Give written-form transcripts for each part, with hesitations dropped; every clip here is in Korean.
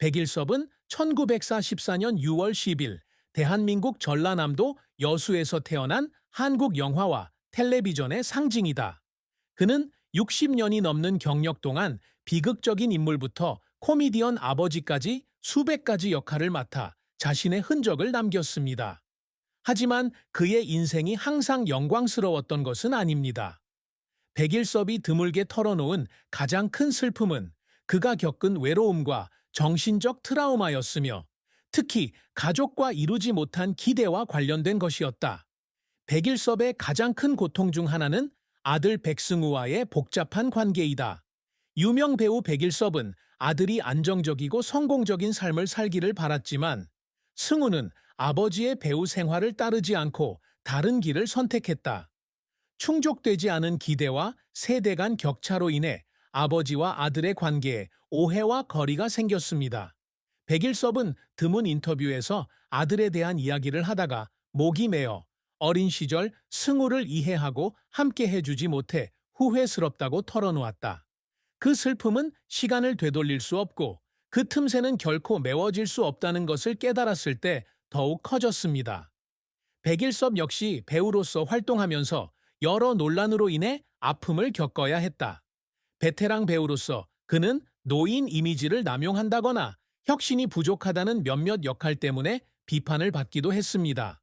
백일섭은 1944년 6월 10일 대한민국 전라남도 여수에서 태어난 한국 영화와 텔레비전의 상징이다. 그는 60년이 넘는 경력 동안 비극적인 인물부터 코미디언 아버지까지 수백 가지 역할을 맡아 자신의 흔적을 남겼습니다. 하지만 그의 인생이 항상 영광스러웠던 것은 아닙니다. 백일섭이 드물게 털어놓은 가장 큰 슬픔은 그가 겪은 외로움과 정신적 트라우마였으며 특히 가족과 이루지 못한 기대와 관련된 것이었다. 백일섭의 가장 큰 고통 중 하나는 아들 백승우와의 복잡한 관계이다. 유명 배우 백일섭은 아들이 안정적이고 성공적인 삶을 살기를 바랐지만 승우는 아버지의 배우 생활을 따르지 않고 다른 길을 선택했다. 충족되지 않은 기대와 세대 간 격차로 인해 아버지와 아들의 관계에 오해와 거리가 생겼습니다. 백일섭은 드문 인터뷰에서 아들에 대한 이야기를 하다가 목이 메어 어린 시절 승우를 이해하고 함께 해주지 못해 후회스럽다고 털어놓았다. 그 슬픔은 시간을 되돌릴 수 없고 그 틈새는 결코 메워질 수 없다는 것을 깨달았을 때 더욱 커졌습니다. 백일섭 역시 배우로서 활동하면서 여러 논란으로 인해 아픔을 겪어야 했다. 베테랑 배우로서 그는 노인 이미지를 남용한다거나 혁신이 부족하다는 몇몇 역할 때문에 비판을 받기도 했습니다.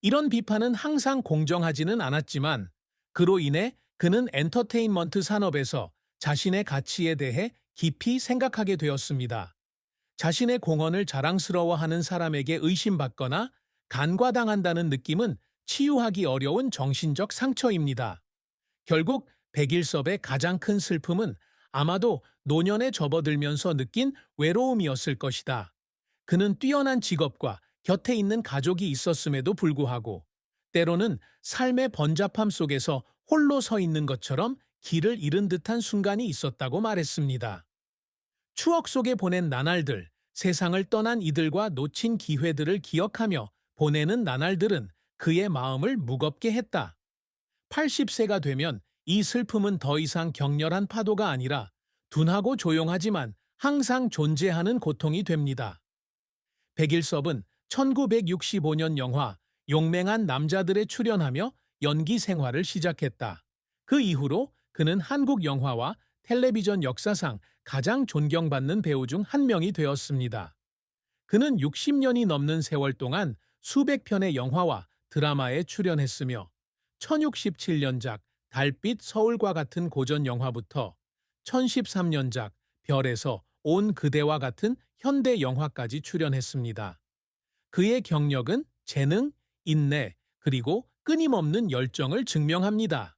이런 비판은 항상 공정하지는 않았지만 그로 인해 그는 엔터테인먼트 산업에서 자신의 가치에 대해 깊이 생각하게 되었습니다. 자신의 공헌을 자랑스러워하는 사람에게 의심받거나 간과당한다는 느낌은 치유하기 어려운 정신적 상처입니다. 결국 백일섭의 가장 큰 슬픔은 아마도 노년에 접어들면서 느낀 외로움이었을 것이다. 그는 뛰어난 직업과 곁에 있는 가족이 있었음에도 불구하고 때로는 삶의 번잡함 속에서 홀로 서 있는 것처럼 길을 잃은 듯한 순간이 있었다고 말했습니다. 추억 속에 보낸 나날들, 세상을 떠난 이들과 놓친 기회들을 기억하며 보내는 나날들은 그의 마음을 무겁게 했다. 80세가 되면 이 슬픔은 더 이상 격렬한 파도가 아니라 둔하고 조용하지만 항상 존재하는 고통이 됩니다. 백일섭은 1965년 영화 용맹한 남자들에 출연하며 연기 생활을 시작했다. 그 이후로 그는 한국 영화와 텔레비전 역사상 가장 존경받는 배우 중 한 명이 되었습니다. 그는 60년이 넘는 세월 동안 수백 편의 영화와 드라마에 출연했으며 1067년작 달빛 서울과 같은 고전 영화부터 1013년작 별에서 온 그대와 같은 현대 영화까지 출연했습니다. 그의 경력은 재능, 인내, 그리고 끊임없는 열정을 증명합니다.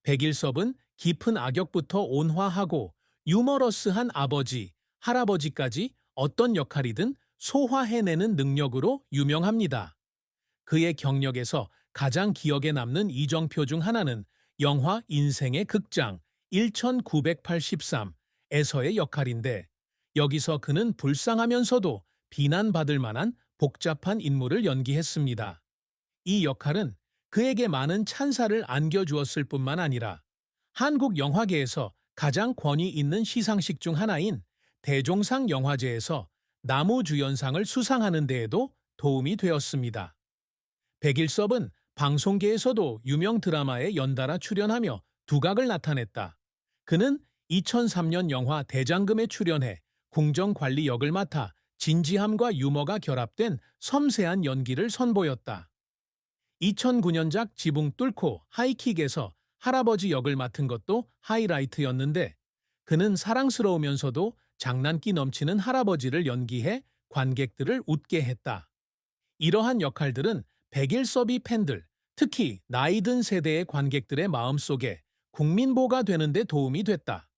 백일섭은 깊은 악역부터 온화하고 유머러스한 아버지, 할아버지까지 어떤 역할이든 소화해내는 능력으로 유명합니다. 그의 경력에서 가장 기억에 남는 이정표 중 하나는 영화 인생의 극장 1983에서의 역할인데 여기서 그는 불쌍하면서도 비난받을 만한 복잡한 인물을 연기했습니다. 이 역할은 그에게 많은 찬사를 안겨주었을 뿐만 아니라 한국 영화계에서 가장 권위 있는 시상식 중 하나인 대종상 영화제에서 나무주연상을 수상하는 데에도 도움이 되었습니다. 백일섭은 방송계에서도 유명 드라마에 연달아 출연하며 두각을 나타냈다. 그는 2003년 영화 대장금에 출연해 궁정관리 역을 맡아 진지함과 유머가 결합된 섬세한 연기를 선보였다. 2009년작 지붕 뚫고 하이킥에서 할아버지 역을 맡은 것도 하이라이트였는데 그는 사랑스러우면서도 장난기 넘치는 할아버지를 연기해 관객들을 웃게 했다. 이러한 역할들은 백일섭이 팬들, 특히 나이 든 세대의 관객들의 마음속에 국민보가 되는 데 도움이 됐다.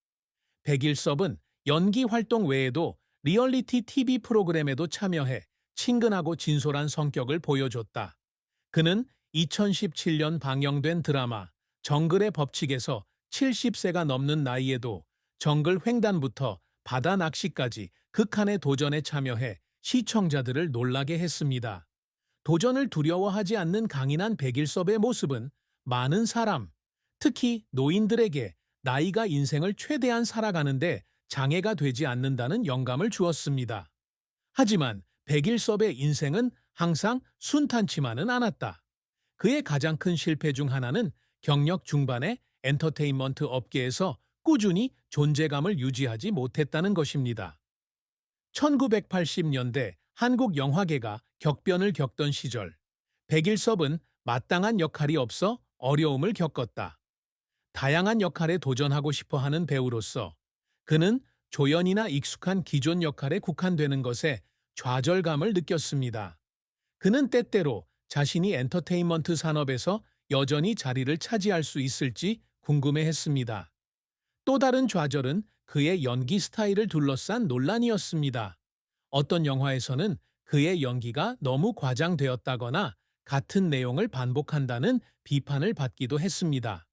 백일섭은 연기 활동 외에도 리얼리티 TV 프로그램에도 참여해 친근하고 진솔한 성격을 보여줬다. 그는 2017년 방영된 드라마 정글의 법칙에서 70세가 넘는 나이에도 정글 횡단부터 바다 낚시까지 극한의 도전에 참여해 시청자들을 놀라게 했습니다. 도전을 두려워하지 않는 강인한 백일섭의 모습은 많은 사람, 특히 노인들에게 나이가 인생을 최대한 살아가는데 장애가 되지 않는다는 영감을 주었습니다. 하지만 백일섭의 인생은 항상 순탄치만은 않았다. 그의 가장 큰 실패 중 하나는 경력 중반에 엔터테인먼트 업계에서 꾸준히 존재감을 유지하지 못했다는 것입니다. 1980년대 한국 영화계가 격변을 겪던 시절, 백일섭은 마땅한 역할이 없어 어려움을 겪었다. 다양한 역할에 도전하고 싶어 하는 배우로서 그는 조연이나 익숙한 기존 역할에 국한되는 것에 좌절감을 느꼈습니다. 그는 때때로 자신이 엔터테인먼트 산업에서 여전히 자리를 차지할 수 있을지 궁금해했습니다. 또 다른 좌절은 그의 연기 스타일을 둘러싼 논란이었습니다. 어떤 영화에서는 그의 연기가 너무 과장되었다거나 같은 내용을 반복한다는 비판을 받기도 했습니다.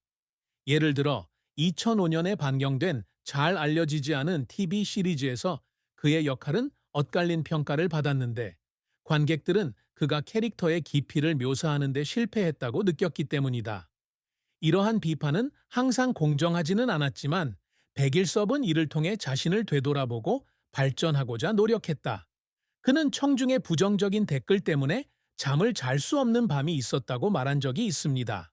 예를 들어 2005년에 방영된 잘 알려지지 않은 TV 시리즈에서 그의 역할은 엇갈린 평가를 받았는데 관객들은 그가 캐릭터의 깊이를 묘사하는 데 실패했다고 느꼈기 때문이다. 이러한 비판은 항상 공정하지는 않았지만 백일섭은 이를 통해 자신을 되돌아보고 발전하고자 노력했다. 그는 청중의 부정적인 댓글 때문에 잠을 잘 수 없는 밤이 있었다고 말한 적이 있습니다.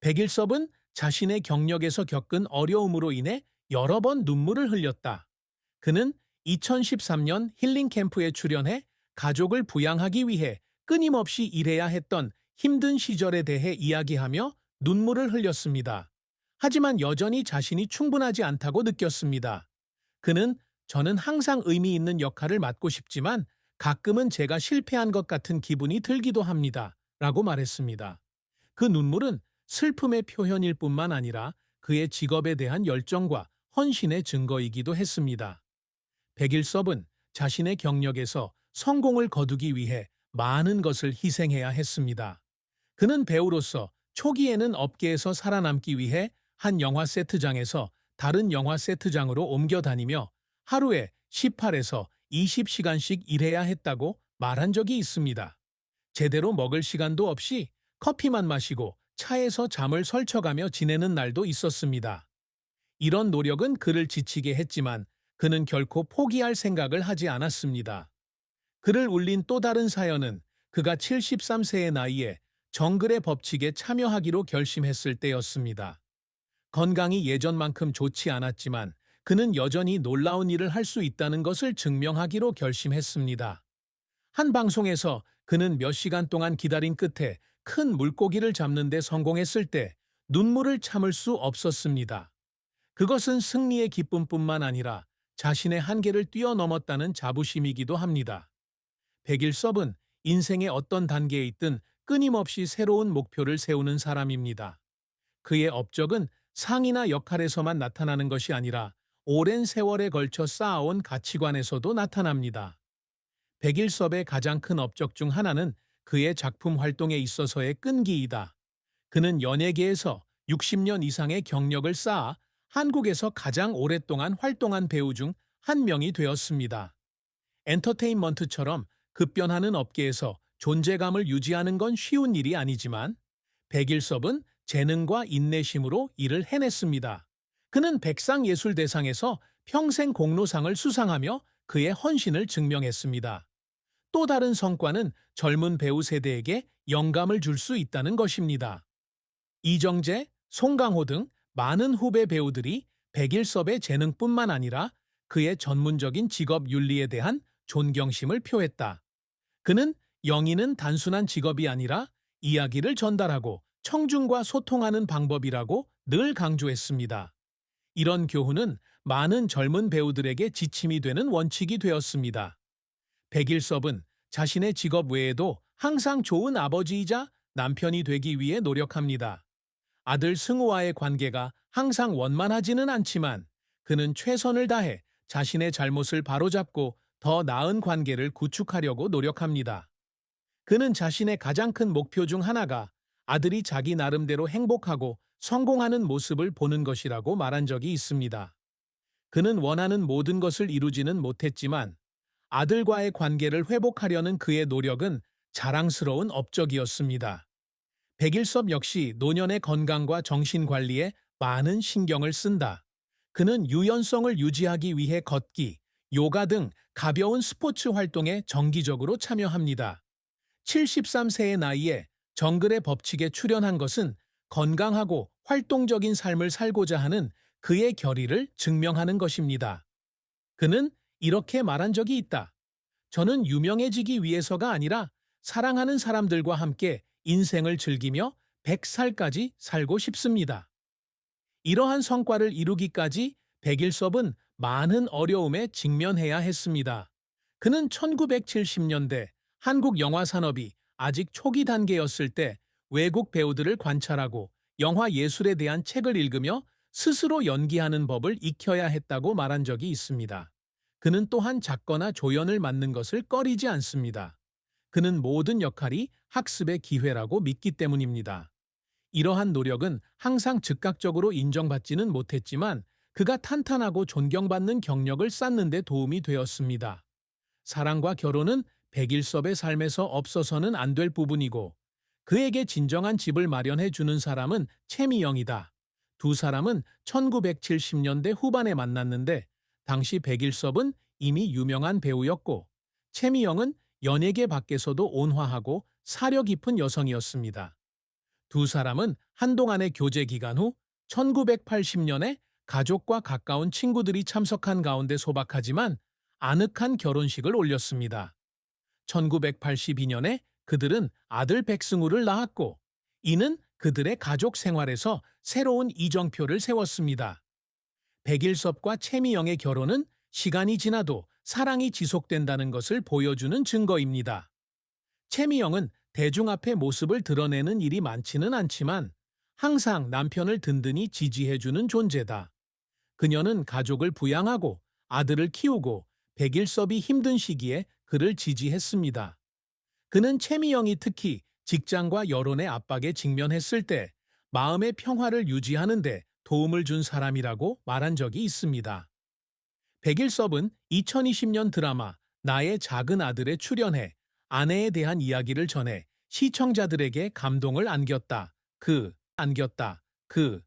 백일섭은 자신의 경력에서 겪은 어려움으로 인해 여러 번 눈물을 흘렸다. 그는 2013년 힐링 캠프에 출연해 가족을 부양하기 위해 끊임없이 일해야 했던 힘든 시절에 대해 이야기하며 눈물을 흘렸습니다. 하지만 여전히 자신이 충분하지 않다고 느꼈습니다. 그는 저는 항상 의미 있는 역할을 맡고 싶지만 가끔은 제가 실패한 것 같은 기분이 들기도 합니다. 라고 말했습니다. 그 눈물은 슬픔의 표현일 뿐만 아니라 그의 직업에 대한 열정과 헌신의 증거이기도 했습니다. 백일섭은 자신의 경력에서 성공을 거두기 위해 많은 것을 희생해야 했습니다. 그는 배우로서 초기에는 업계에서 살아남기 위해 한 영화 세트장에서 다른 영화 세트장으로 옮겨 다니며 하루에 18에서 20시간씩 일해야 했다고 말한 적이 있습니다. 제대로 먹을 시간도 없이 커피만 마시고 차에서 잠을 설쳐가며 지내는 날도 있었습니다. 이런 노력은 그를 지치게 했지만 그는 결코 포기할 생각을 하지 않았습니다. 그를 울린 또 다른 사연은 그가 73세의 나이에 정글의 법칙에 참여하기로 결심했을 때였습니다. 건강이 예전만큼 좋지 않았지만 그는 여전히 놀라운 일을 할 수 있다는 것을 증명하기로 결심했습니다. 한 방송에서 그는 몇 시간 동안 기다린 끝에 큰 물고기를 잡는 데 성공했을 때 눈물을 참을 수 없었습니다. 그것은 승리의 기쁨뿐만 아니라 자신의 한계를 뛰어넘었다는 자부심이기도 합니다. 백일섭은 인생의 어떤 단계에 있든 끊임없이 새로운 목표를 세우는 사람입니다. 그의 업적은 상이나 역할에서만 나타나는 것이 아니라 오랜 세월에 걸쳐 쌓아온 가치관에서도 나타납니다. 백일섭의 가장 큰 업적 중 하나는 그의 작품 활동에 있어서의 끈기이다. 그는 연예계에서 60년 이상의 경력을 쌓아 한국에서 가장 오랫동안 활동한 배우 중 한 명이 되었습니다. 엔터테인먼트처럼 급변하는 업계에서 존재감을 유지하는 건 쉬운 일이 아니지만 백일섭은 재능과 인내심으로 이를 해냈습니다. 그는 백상예술대상에서 평생 공로상을 수상하며 그의 헌신을 증명했습니다. 또 다른 성과는 젊은 배우 세대에게 영감을 줄 수 있다는 것입니다. 이정재, 송강호 등 많은 후배 배우들이 백일섭의 재능뿐만 아니라 그의 전문적인 직업 윤리에 대한 존경심을 표했다. 그는 영희는 단순한 직업이 아니라 이야기를 전달하고 청중과 소통하는 방법이라고 늘 강조했습니다. 이런 교훈은 많은 젊은 배우들에게 지침이 되는 원칙이 되었습니다. 백일섭은 자신의 직업 외에도 항상 좋은 아버지이자 남편이 되기 위해 노력합니다. 아들 승우와의 관계가 항상 원만하지는 않지만 그는 최선을 다해 자신의 잘못을 바로잡고 더 나은 관계를 구축하려고 노력합니다. 그는 자신의 가장 큰 목표 중 하나가 아들이 자기 나름대로 행복하고 성공하는 모습을 보는 것이라고 말한 적이 있습니다. 그는 원하는 모든 것을 이루지는 못했지만 아들과의 관계를 회복하려는 그의 노력은 자랑스러운 업적이었습니다. 백일섭 역시 노년의 건강과 정신 관리에 많은 신경을 쓴다. 그는 유연성을 유지하기 위해 걷기, 요가 등 가벼운 스포츠 활동에 정기적으로 참여합니다. 73세의 나이에 정글의 법칙에 출연한 것은 건강하고 활동적인 삶을 살고자 하는 그의 결의를 증명하는 것입니다. 그는 이렇게 말한 적이 있다. 저는 유명해지기 위해서가 아니라 사랑하는 사람들과 함께 인생을 즐기며 100살까지 살고 싶습니다. 이러한 성과를 이루기까지 백일섭은 많은 어려움에 직면해야 했습니다. 그는 1970년대 한국 영화 산업이 아직 초기 단계였을 때 외국 배우들을 관찰하고 영화 예술에 대한 책을 읽으며 스스로 연기하는 법을 익혀야 했다고 말한 적이 있습니다. 그는 또한 작거나 조연을 맡는 것을 꺼리지 않습니다. 그는 모든 역할이 학습의 기회라고 믿기 때문입니다. 이러한 노력은 항상 즉각적으로 인정받지는 못했지만 그가 탄탄하고 존경받는 경력을 쌓는 데 도움이 되었습니다. 사랑과 결혼은 백일섭의 삶에서 없어서는 안 될 부분이고 그에게 진정한 집을 마련해 주는 사람은 최미영이다. 두 사람은 1970년대 후반에 만났는데 당시 백일섭은 이미 유명한 배우였고 최미영은 연예계 밖에서도 온화하고 사려 깊은 여성이었습니다. 두 사람은 한동안의 교제 기간 후 1980년에 가족과 가까운 친구들이 참석한 가운데 소박하지만 아늑한 결혼식을 올렸습니다. 1982년에 그들은 아들 백승우를 낳았고 이는 그들의 가족 생활에서 새로운 이정표를 세웠습니다. 백일섭과 최미영의 결혼은 시간이 지나도 사랑이 지속된다는 것을 보여주는 증거입니다. 최미영은 대중 앞에 모습을 드러내는 일이 많지는 않지만 항상 남편을 든든히 지지해주는 존재다. 그녀는 가족을 부양하고 아들을 키우고 백일섭이 힘든 시기에 그를 지지했습니다. 그는 최미영이 특히 직장과 여론의 압박에 직면했을 때 마음의 평화를 유지하는 데 도움을 준 사람이라고 말한 적이 있습니다. 백일섭은 2020년 드라마 나의 작은 아들에 출연해 아내에 대한 이야기를 전해 시청자들에게 감동을 안겼다. 그